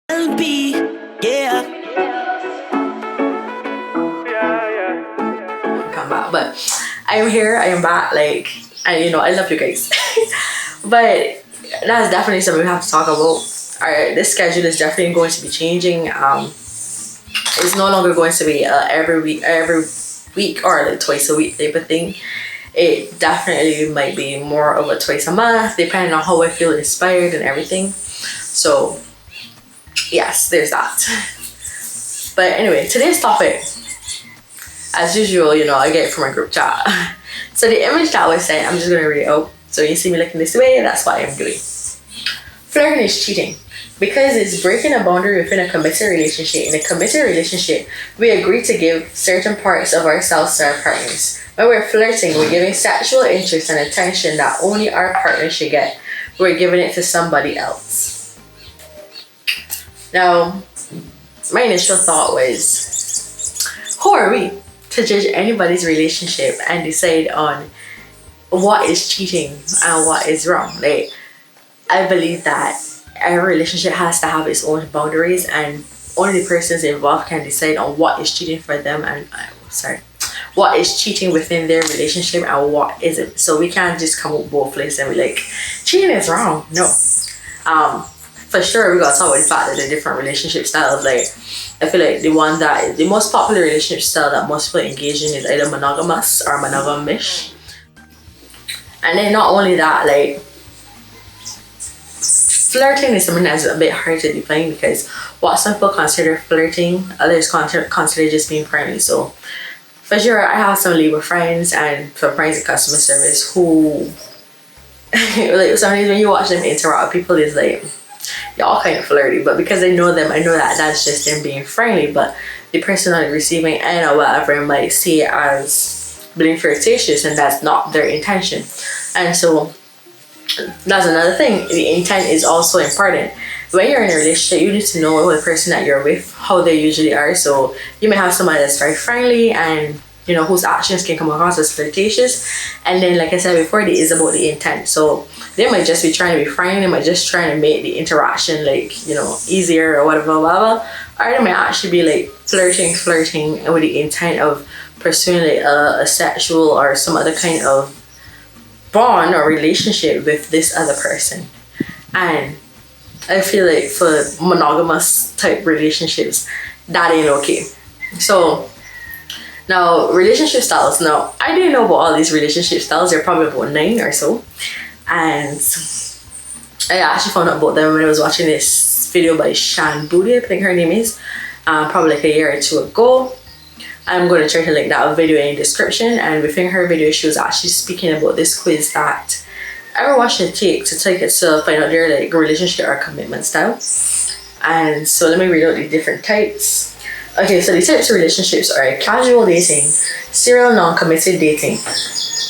LB, yeah. Come back, but I'm here. I am back. Like, I love you guys, but that's definitely something we have to talk about. This schedule is definitely going to be changing. It's no longer going to be every week or like twice a week type of thing. It definitely might be more of a twice a month, depending on how I feel inspired and everything. So yes, there's that. But anyway, today's topic, as usual, I get it from a group chat. So the image that was sent, I'm just gonna read it out. So you see me looking this way, that's what I'm doing. Flirting is cheating because it's breaking a boundary within a committed relationship. In a committed relationship, we agree to give certain parts of ourselves to our partners. When we're flirting, we're giving sexual interest and attention that only our partner should get. We're giving it to somebody else. Now, my initial thought was, who are we to judge anybody's relationship and decide on what is cheating and what is wrong? Like, I believe that every relationship has to have its own boundaries, and only the persons involved can decide on what is cheating for them and what is cheating within their relationship and what isn't. So we can't just come up both ways and be like, cheating is wrong. No. For sure, we gotta talk about the fact that the different relationship styles. Like, I feel like the most popular relationship style that most people engage in is either monogamous or monogamish. And then not only that, like, flirting is something that's a bit hard to define, because what some people consider flirting, others consider just being friendly. So for sure, I have some labor friends and some friends in customer service who like sometimes when you watch them interact with people, it's like y'all kind of flirty, but because I know them, I know that that's just them being friendly. But the person on the receiving end or whatever might see it as being flirtatious, and that's not their intention. And so that's another thing. The intent is also important. When you're in a relationship, you need to know the person that you're with, how they usually are. So you may have somebody that's very friendly and whose actions can come across as flirtatious, and then like I said before, it is about the intent. So they might just be trying to be friendly, they might just trying to make the interaction like easier or whatever, blah, blah. Or they might actually be like flirting with the intent of pursuing like a sexual or some other kind of bond or relationship with this other person. And I feel like for monogamous type relationships, that ain't okay. So now, relationship styles. Now, I didn't know about all these relationship styles. There are probably about 9 or so. And I actually found out about them when I was watching this video by Shan, Boody, I think her name is, probably like a year or two ago. I'm going to try to link that video in the description. And within her video, she was actually speaking about this quiz that everyone should take to find out their like relationship or commitment style. And so let me read out the different types. Okay, so the types of relationships are casual dating, serial non-committed dating,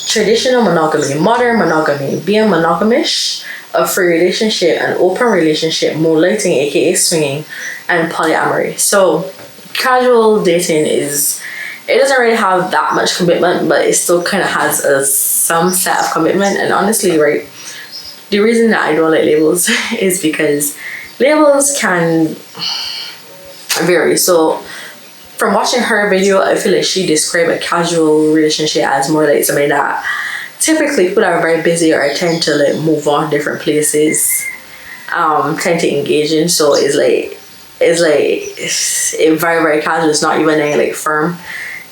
traditional monogamy, modern monogamy, being monogamish, a free relationship, an open relationship, moonlighting, aka swinging, and polyamory. So casual dating it doesn't really have that much commitment, but it still kind of has some set of commitment. And honestly, right, the reason that I don't like labels is because labels can vary. So from watching her video, I feel like she described a casual relationship as more like something that typically people are very busy or tend to like move on different places, tend to engage in. So it's very, very casual. It's not even like firm.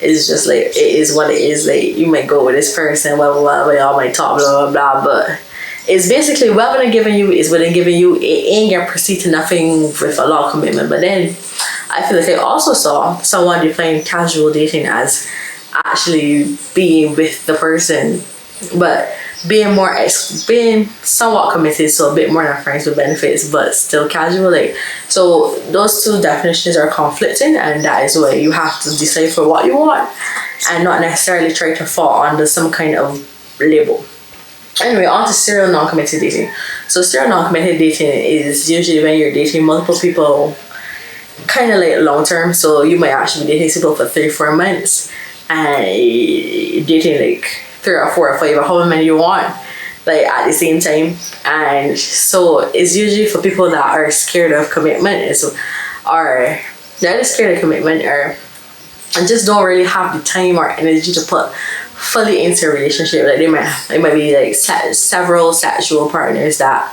It's just like, it is what it is. Like, you might go with this person, blah, blah, blah, y'all might talk, blah, blah, blah, but it's basically what I'm giving you is what I'm giving you. It ain't gonna proceed to nothing with a lot of commitment. But then I feel like I also saw someone define casual dating as actually being with the person, but being somewhat committed, so a bit more than friends with benefits, but still casual. Like, so those two definitions are conflicting, and that is why you have to decide for what you want and not necessarily try to fall under some kind of label. Anyway, on to serial non-committed dating. So serial non-committed dating is usually when you're dating multiple people kind of like long term. So you might actually be dating people for 3-4 months and dating like 3 or 4 or 5 or however many you want. like at the same time. And so it's usually for people that are scared of commitment, or they're scared of commitment, or and just don't really have the time or energy to put fully into a relationship. Like it might be like several sexual partners that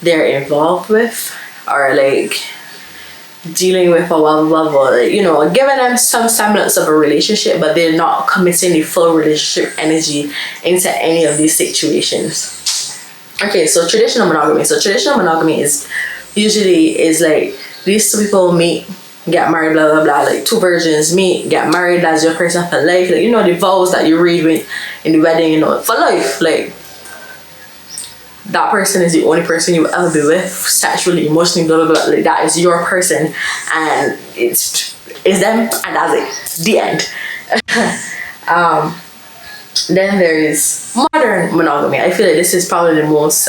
they're involved with, or like dealing with a blah blah blah, you know, giving them some semblance of a relationship, but they're not committing the full relationship energy into any of these situations. Okay, so traditional monogamy. So traditional monogamy is like these two people meet, get married, blah blah blah. Like two virgins meet, get married. That's your person for life. Like, you know, the vows that you read in the wedding. You know, for life. Like that person is the only person you will ever be with, sexually, emotionally, blah blah blah. Like that is your person, and it's them, and that's it. The end. Then there is modern monogamy. I feel like this is probably the most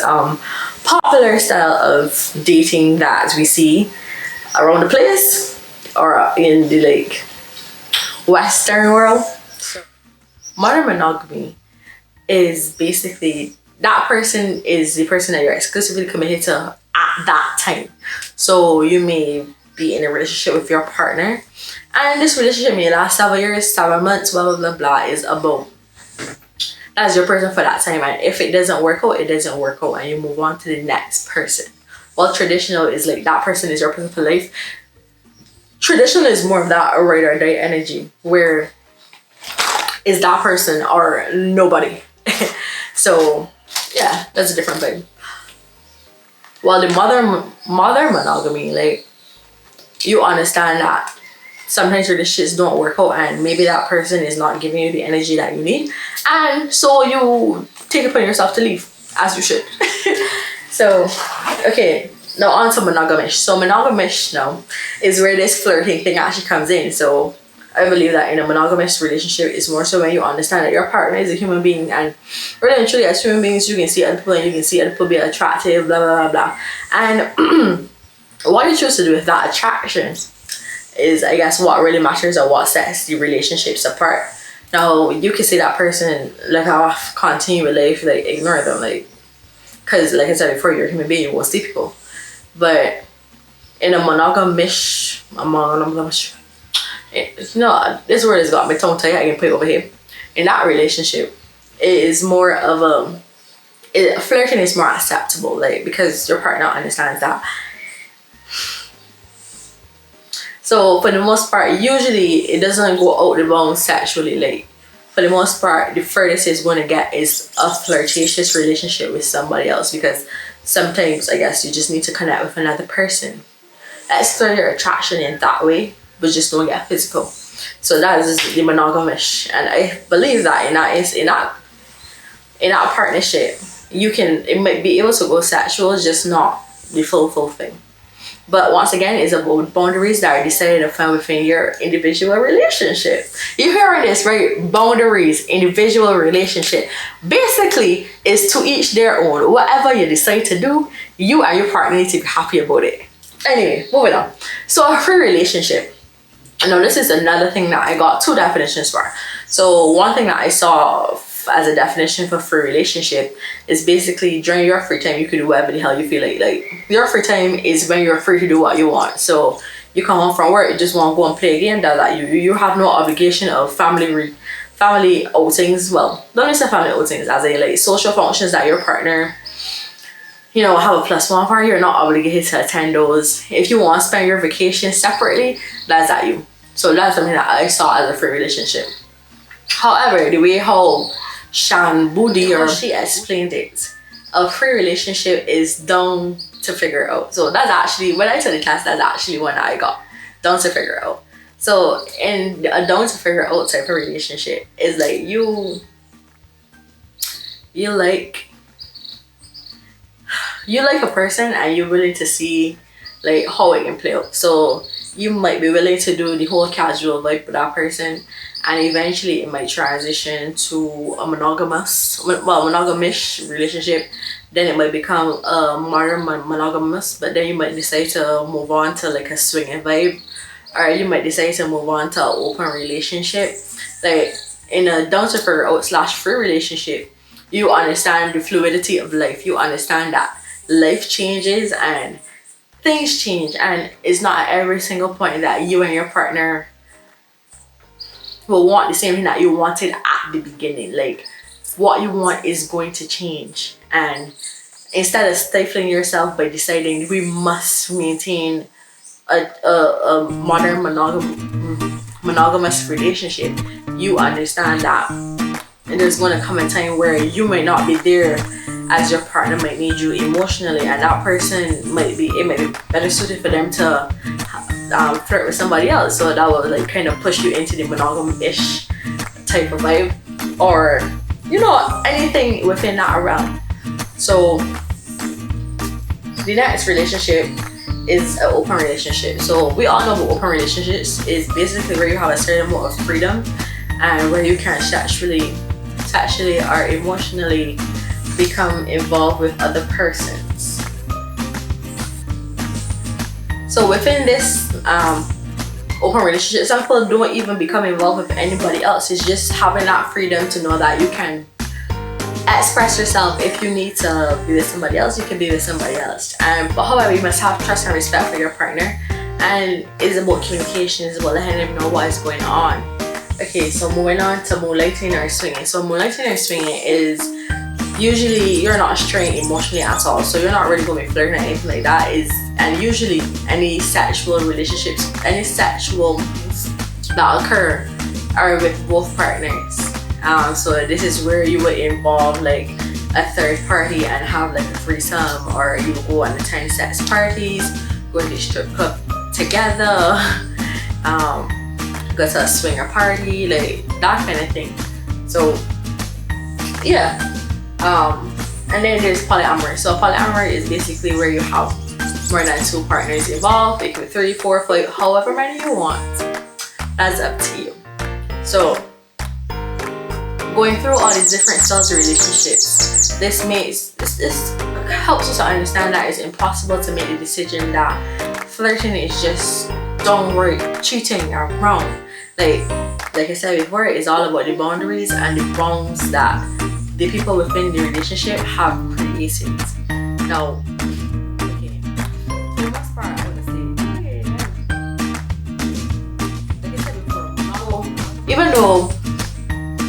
popular style of dating that we see around the place, or in the like Western world. So modern monogamy is basically that person is the person that you're exclusively committed to at that time. So you may be in a relationship with your partner, and this relationship may last 7 years, 7 months, blah blah blah blah. Is about that's your person for that time, and if it doesn't work out, it doesn't work out, and you move on to the next person. While traditional is like that person is your person for life. Traditional is more of that ride or die energy, where is that person or nobody. So yeah, that's a different thing. While the modern monogamy, like, you understand that sometimes relationships don't work out, and maybe that person is not giving you the energy that you need, and so you take it upon yourself to leave, as you should. So okay, now on to monogamish. So monogamish now is where this flirting thing actually comes in. So I believe that in a monogamous relationship is more so when you understand that your partner is a human being, and really and truly as human beings you can see other people and you can see other people be attractive, blah blah blah blah. And what you choose to do with that attraction is, I guess, what really matters, or what sets the relationships apart. Now you can see that person, like, I'll continue with life, like ignore them, like, because like I said before, you're a human being, you won't see people. But in a monogamish, you know, this word has got my tongue tied. I can put it over here. In that relationship, it is more of flirting is more acceptable, like, because your partner understands that. So for the most part, usually it doesn't go out the bounds sexually. Like, for the most part, the furthest it's going to get is a flirtatious relationship with somebody else, because sometimes I guess you just need to connect with another person, explore your attraction in that way, but just don't get physical. So that is the monogamish, and I believe that in that partnership, it might be able to go sexual, just not the full thing. But once again, it's about boundaries that are decided upon within your individual relationship. You're hearing this, right? Boundaries, individual relationship. Basically, it's to each their own. Whatever you decide to do, you and your partner need to be happy about it. Anyway, moving on. So a free relationship. Now this is another thing that I got two definitions for. So one thing that I saw as a definition for free relationship is basically during your free time you can do whatever the hell you feel like. Like, your free time is when you're free to do what you want. So you come home from work, you just want to go and play a game, that you have no obligation of family outings. Well, don't even say family outings, as in like social functions that your partner, you know, have a +1 for. You're not obligated to attend those. If you want to spend your vacation separately, that's at you. So that's something that I saw as a free relationship. However, the way how Shan, Boody, or she explained it, a free relationship is down to figure out. So that's actually, when I took the class, that's actually one I got, down to figure out. So in a down to figure out type of relationship is like you like a person and you're willing to see like how it can play out. So you might be willing to do the whole casual vibe with that person, and eventually it might transition to a monogamish relationship. Then it might become a modern monogamous, but then you might decide to move on to like a swinging vibe, or you might decide to move on to an open relationship. Like in a down to figure out / free relationship, You understand the fluidity of life. You understand that life changes and things change, and it's not at every single point that you and your partner will want the same thing that you wanted at the beginning. Like, what you want is going to change, and instead of stifling yourself by deciding we must maintain a modern monogamous relationship, you understand that there's going to come a time where you might not be there, as your partner might need you emotionally, and that person might be better suited for them to flirt with somebody else. So that will like kind of push you into the monogamy-ish type of vibe, or anything within that realm. So the next relationship is an open relationship. So we all know what open relationships is basically where you have a certain amount of freedom and where you can sexually or emotionally become involved with other persons. So within this open relationship, some people don't even become involved with anybody else. It's just having that freedom to know that you can express yourself. If you need to be with somebody else, you can be with somebody else. But however, you must have trust and respect for your partner, and it's about communication. It's about letting them know what is going on. Okay, so moving on to moonlighting or swinging. So moonlighting or swinging is usually you're not straying emotionally at all, so you're not really going to be flirting or anything like that. And usually any sexual relationships, any sexual that occur are with both partners. So this is where you would involve like a third party and have like a threesome, or you would go on attend sex parties, go to the strip club together, go to a swinger party, like that kind of thing. So yeah. And then there's polyamory. So polyamory is basically where you have more than 2 partners involved. It could be 3, 4, 5, however many you want. That's up to you. So going through all these different styles of relationships, this helps us to understand that it's impossible to make the decision that flirting is just downright cheating or wrong. Like I said before, it's all about the boundaries and the bounds that the people within the relationship have created. Now, okay, for the most part, I would say, like I said before, even though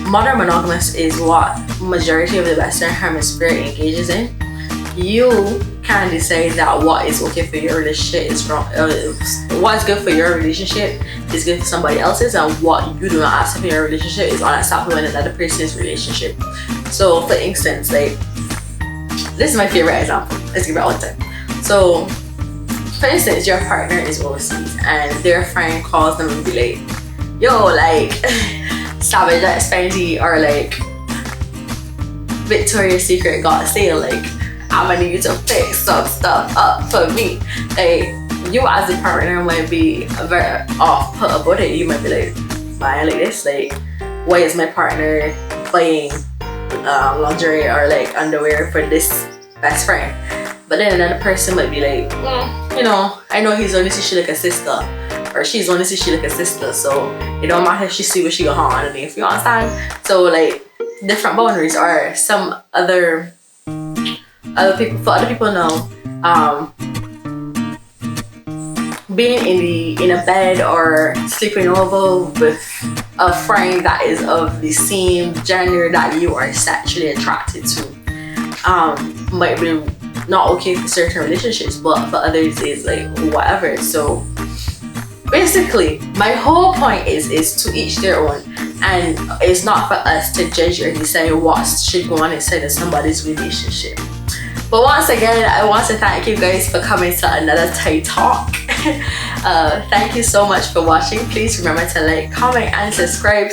modern monogamous is what majority of the Western Hemisphere engages in, you can decide that what is okay for your relationship is wrong. What's good for your relationship is good for somebody else's, and what you do not accept in your relationship is unacceptable in another person's relationship. So for instance, like, this is my favorite example. Let's give it all time. So for instance, your partner is overseas and their friend calls them and be like, yo, like Savage X Fenty or like Victoria's Secret got a sale, like I'm gonna need you to fix some stuff up for me. Like, you as a partner might be very off put about it. You might be like, why like this? Like, why is my partner buying lingerie or like underwear for this best friend? But then another person might be like, I know he's only see she like a sister, or she's only see she like a sister, so it don't matter if she see what she got on underneath. You understand? So like different boundaries, or some other people know being in a bed or sleeping over with a friend that is of the same gender that you are sexually attracted to might be not okay for certain relationships, but for others is like whatever. So basically my whole point is to each their own, and it's not for us to judge or decide what should go on inside of somebody's relationship. But once again, I want to thank you guys for coming to another Thai Talk. Thank you so much for watching. Please remember to like, comment, and subscribe.